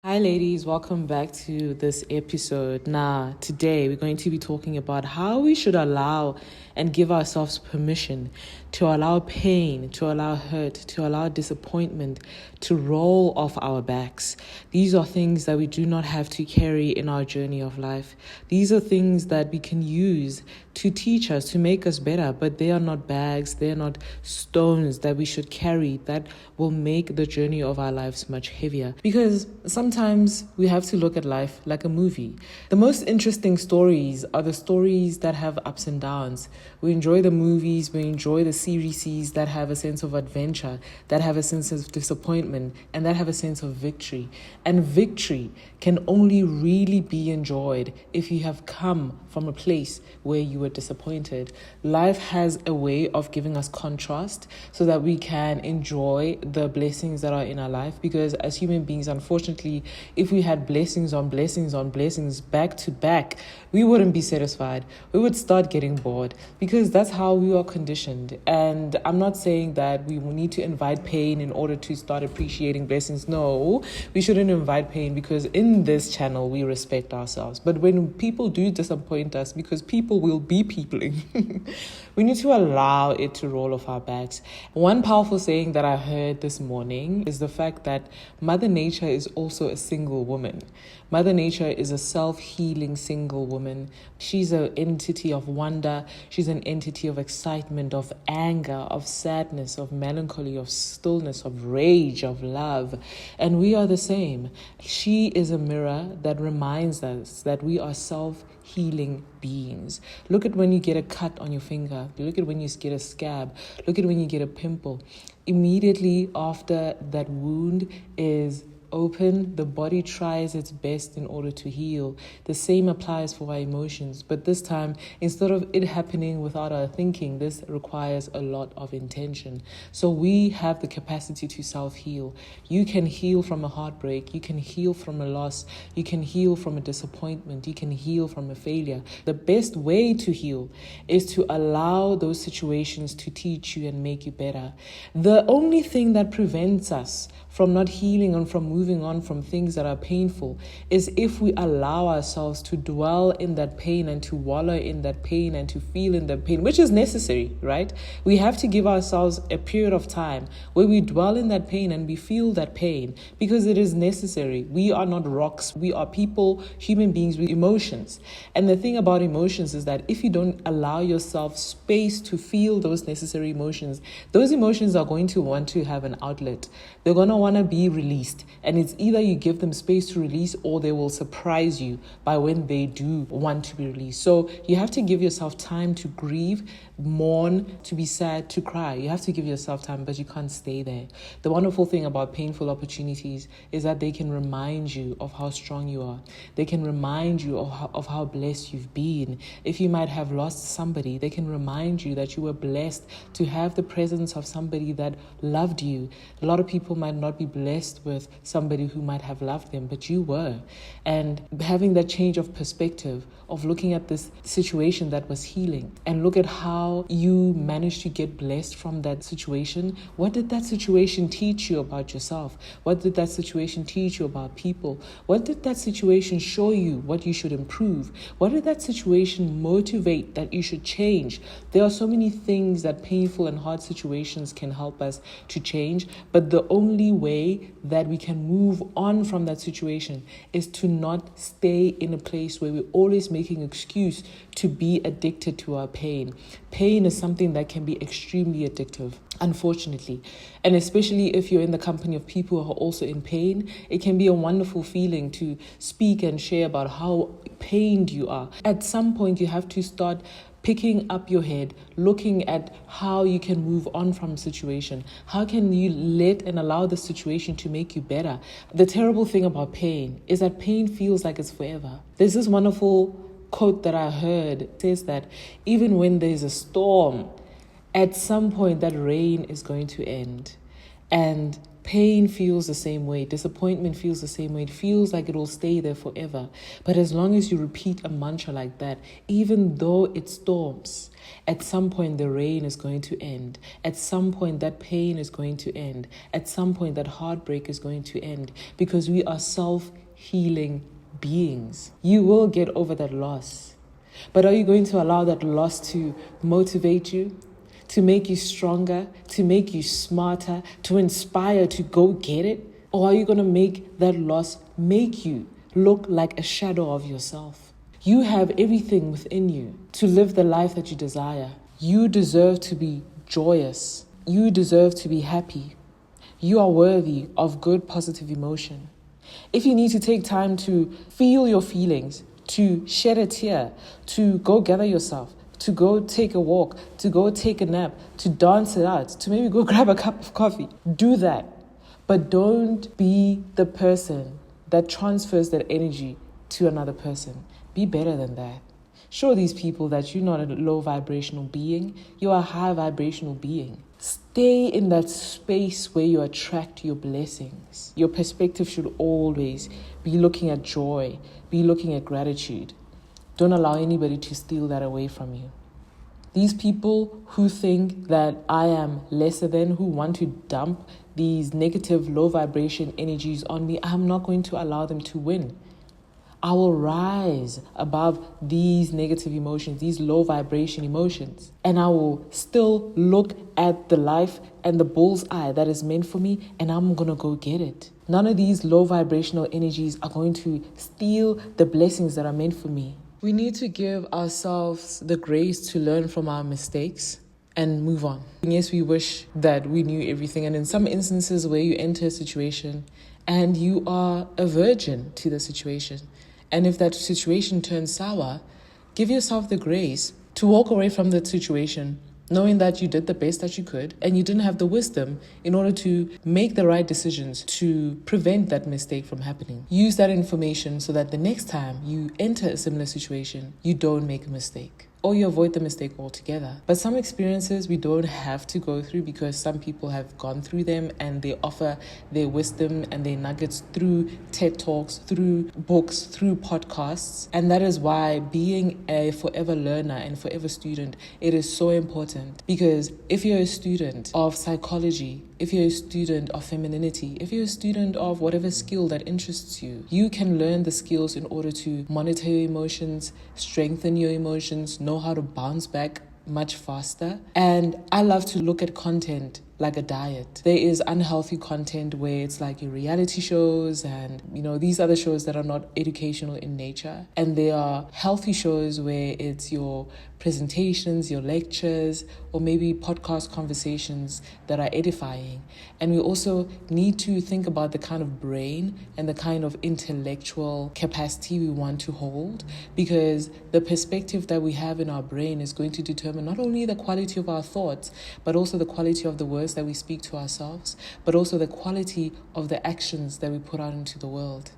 Hi, ladies, welcome back to this episode. Now, today we're going to be talking about how we should allow and give ourselves permission to allow pain, to allow hurt, to allow disappointment to roll off our backs. These are things that we do not have to carry in our journey of life. These are things that we can use to teach us, to make us better, but they are not bags, they are not stones that we should carry that will make the journey of our lives much heavier. Because sometimes we have to look at life like a movie. The most interesting stories are the stories that have ups and downs. We enjoy the movies, we enjoy the series that have a sense of adventure, that have a sense of disappointment, and that have a sense of victory. And victory can only really be enjoyed if you have come from a place where you were disappointed. Life has a way of giving us contrast so that we can enjoy the blessings that are in our life, because as human beings, unfortunately, if we had blessings on blessings on blessings back to back, we wouldn't be satisfied. We would start getting bored, because that's how we are conditioned. And I'm not saying that we will need to invite pain in order to start appreciating blessings. No, we shouldn't invite pain, because in this channel we respect ourselves. But when people do disappoint us, because people will be peopling, we need to allow it to roll off our backs. One powerful saying that I heard this morning is the fact that Mother Nature is also a single woman. Mother Nature is a self-healing single woman. She's an entity of wonder. She's an entity of excitement, of anger, of sadness, of melancholy, of stillness, of rage, of love. And we are the same. She is a mirror that reminds us that we are self-healing beings. Look at when you get a cut on your finger. Look at when you get a scab. Look at when you get a pimple. Immediately after that wound is open, the body tries its best in order to heal. The same applies for our emotions, but this time, instead of it happening without our thinking, this requires a lot of intention. So we have the capacity to self-heal. You can heal from a heartbreak, you can heal from a loss, you can heal from a disappointment, you can heal from a failure. The best way to heal is to allow those situations to teach you and make you better. The only thing that prevents us from not healing and from moving on from things that are painful is if we allow ourselves to dwell in that pain and to wallow in that pain and to feel in that pain, which is necessary, right? We have to give ourselves a period of time where we dwell in that pain and we feel that pain, because it is necessary. We are not rocks. We are people, human beings with emotions. And the thing about emotions is that if you don't allow yourself space to feel those necessary emotions, those emotions are going to want to have an outlet. They're going to want to be released, and it's either you give them space to release or they will surprise you by when they do want to be released. So you have to give yourself time to grieve, mourn, to be sad, to cry. You have to give yourself time, but you can't stay there. The wonderful thing about painful opportunities is that they can remind you of how strong you are. They can remind you of how blessed you've been. If you might have lost somebody, they can remind you that you were blessed to have the presence of somebody that loved you. A lot of people might not be blessed with somebody who might have loved them, but you were. And having that change of perspective, of looking at this situation that was healing and look at how you managed to get blessed from that situation. What did that situation teach you about yourself? What did that situation teach you about people? What did that situation show you what you should improve? What did that situation motivate that you should change? There are so many things that painful and hard situations can help us to change, but the only way that we can move on from that situation is to not stay in a place where we're always making excuse to be addicted to our pain. Pain is something that can be extremely addictive, unfortunately. And especially if you're in the company of people who are also in pain, it can be a wonderful feeling to speak and share about how pained you are. At some point, you have to start picking up your head, looking at how you can move on from a situation. How can you let and allow the situation to make you better? The terrible thing about pain is that pain feels like it's forever. There's this wonderful quote that I heard. It says that even when there's a storm, at some point that rain is going to end. And Pain feels the same way. Disappointment feels the same way. It feels like it will stay there forever. But as long as you repeat a mantra like that, even though it storms, at some point the rain is going to end. At some point that pain is going to end. At some point that heartbreak is going to end, because we are self-healing beings. You will get over that loss. But are you going to allow that loss to motivate you, to make you stronger, to make you smarter, to inspire to go get it? Or are you going to make that loss make you look like a shadow of yourself? You have everything within you to live the life that you desire. You deserve to be joyous. You deserve to be happy. You are worthy of good, positive emotion. If you need to take time to feel your feelings, to shed a tear, to go gather yourself, to go take a walk, to go take a nap, to dance it out, to maybe go grab a cup of coffee, do that. But don't be the person that transfers that energy to another person. Be better than that. Show these people that you're not a low vibrational being, you're a high vibrational being. Stay in that space where you attract your blessings. Your perspective should always be looking at joy, be looking at gratitude. Don't allow anybody to steal that away from you. These people who think that I am lesser than, who want to dump these negative low vibration energies on me, I'm not going to allow them to win. I will rise above these negative emotions, these low vibration emotions, and I will still look at the life and the bull's eye that is meant for me, and I'm going to go get it. None of these low vibrational energies are going to steal the blessings that are meant for me. We need to give ourselves the grace to learn from our mistakes and move on. Yes, we wish that we knew everything, and in some instances where you enter a situation and you are a virgin to the situation, and if that situation turns sour, give yourself the grace to walk away from that situation, knowing that you did the best that you could and you didn't have the wisdom in order to make the right decisions to prevent that mistake from happening. Use that information so that the next time you enter a similar situation, you don't make a mistake, or you avoid the mistake altogether. But some experiences we don't have to go through because some people have gone through them and they offer their wisdom and their nuggets through TED Talks, through books, through podcasts. And that is why being a forever learner and forever student, it is so important. Because if you're a student of psychology, if you're a student of femininity, if you're a student of whatever skill that interests you, you can learn the skills in order to monitor your emotions, strengthen your emotions, know how to bounce back much faster. And I love to look at content like a diet. There is unhealthy content where it's like your reality shows and, these other shows that are not educational in nature. And there are healthy shows where it's your presentations, your lectures, or maybe podcast conversations that are edifying. And we also need to think about the kind of brain and the kind of intellectual capacity we want to hold, because the perspective that we have in our brain is going to determine not only the quality of our thoughts, but also the quality of the words that we speak to ourselves, but also the quality of the actions that we put out into the world.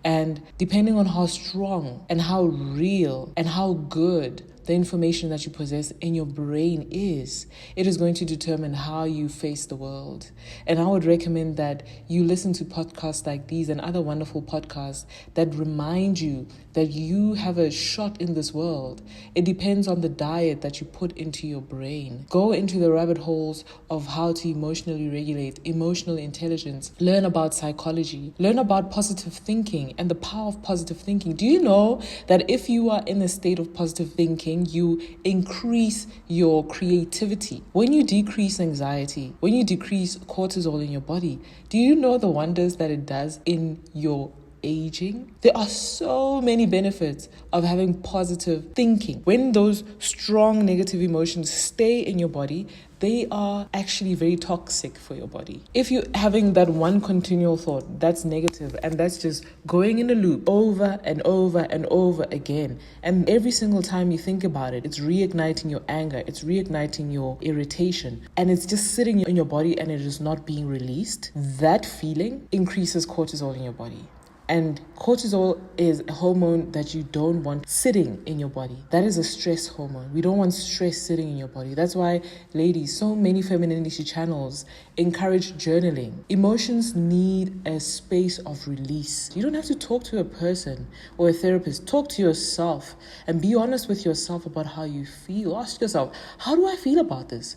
And depending on how strong and how real and how good the information that you possess in your brain is, it is going to determine how you face the world. And I would recommend that you listen to podcasts like these and other wonderful podcasts that remind you that you have a shot in this world. It depends on the diet that you put into your brain. Go into the rabbit holes of how to emotionally regulate, emotional intelligence, learn about psychology, learn about positive thinking and the power of positive thinking. Do you know that if you are in a state of positive thinking, you increase your creativity? When you decrease anxiety, when you decrease cortisol in your body, do you know the wonders that it does in your aging? There are so many benefits of having positive thinking. When those strong negative emotions stay in your body, they are actually very toxic for your body. If you're having that one continual thought that's negative and that's just going in a loop over and over and over again, and every single time you think about it, it's reigniting your anger, it's reigniting your irritation, and it's just sitting in your body and it is not being released, that feeling increases cortisol in your body. And cortisol is a hormone that you don't want sitting in your body. That is a stress hormone. We don't want stress sitting in your body. That's why, ladies, so many femininity channels encourage journaling. Emotions need a space of release. You don't have to talk to a person or a therapist. Talk to yourself and be honest with yourself about how you feel. Ask yourself, how do I feel about this?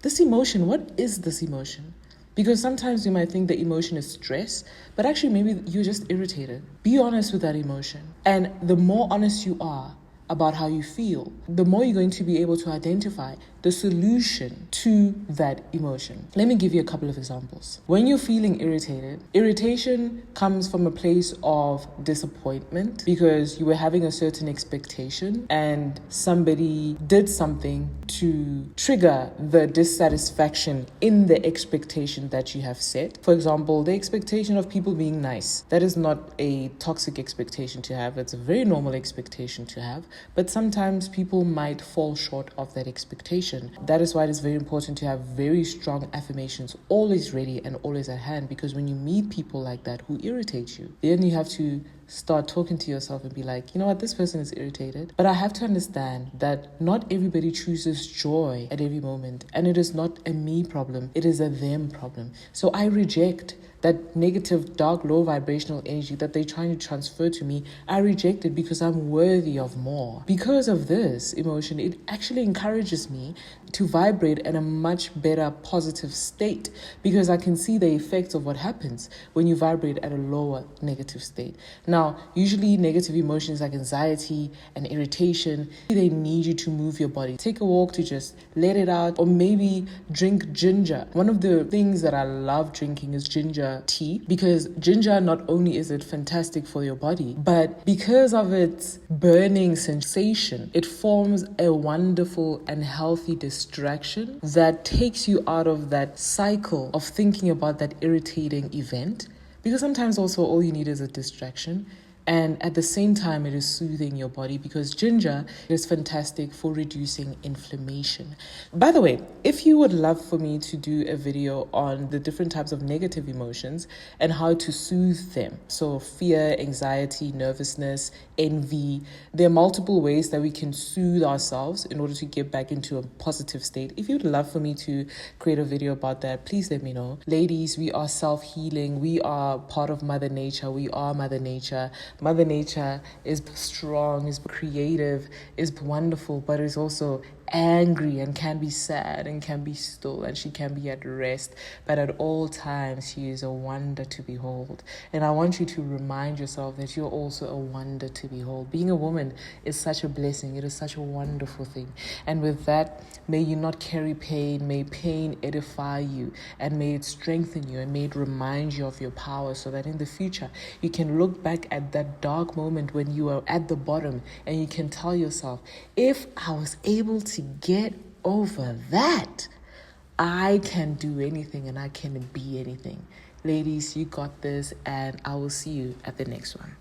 This emotion, what is this emotion? Because sometimes you might think the emotion is stress, but actually maybe you're just irritated. Be honest with that emotion. And the more honest you are about how you feel, the more you're going to be able to identify the solution to that emotion. Let me give you a couple of examples. When you're feeling irritated, irritation comes from a place of disappointment because you were having a certain expectation and somebody did something to trigger the dissatisfaction in the expectation that you have set. For example, the expectation of people being nice. That is not a toxic expectation to have. It's a very normal expectation to have. But sometimes people might fall short of that expectation. That is why it is very important to have very strong affirmations always ready and always at hand, because when you meet people like that who irritate you, then you have to start talking to yourself and be like, you know what, this person is irritated, but I have to understand that not everybody chooses joy at every moment, and it is not a me problem, it is a them problem. So I reject that negative, dark, low vibrational energy that they're trying to transfer to me. I reject it because I'm worthy of more. Because of this emotion, it actually encourages me to vibrate in a much better positive state, because I can see the effects of what happens when you vibrate at a lower negative state. Now, usually negative emotions like anxiety and irritation, they need you to move your body. Take a walk to just let it out, or maybe drink ginger. One of the things that I love drinking is ginger tea, because ginger, not only is it fantastic for your body, but because of its burning sensation, it forms a wonderful and healthy distraction that takes you out of that cycle of thinking about that irritating event, because sometimes also all you need is a distraction. And at the same time, it is soothing your body, because ginger is fantastic for reducing inflammation. By the way, if you would love for me to do a video on the different types of negative emotions and how to soothe them, so fear, anxiety, nervousness, envy, there are multiple ways that we can soothe ourselves in order to get back into a positive state. If you'd love for me to create a video about that, please let me know. Ladies, we are self-healing. We are part of Mother Nature. We are Mother Nature. Mother Nature is strong, is creative, is wonderful, but is also angry and can be sad and can be still, and she can be at rest. But at all times, she is a wonder to behold. And I want you to remind yourself that you're also a wonder to behold. Being a woman is such a blessing. It is such a wonderful thing. And with that, may you not carry pain. May pain edify you, and may it strengthen you, and may it remind you of your power, so that in the future, you can look back at that dark moment when you were at the bottom, and you can tell yourself, if I was able to get over that, I can do anything and I can be anything. Ladies, you got this, and I will see you at the next one.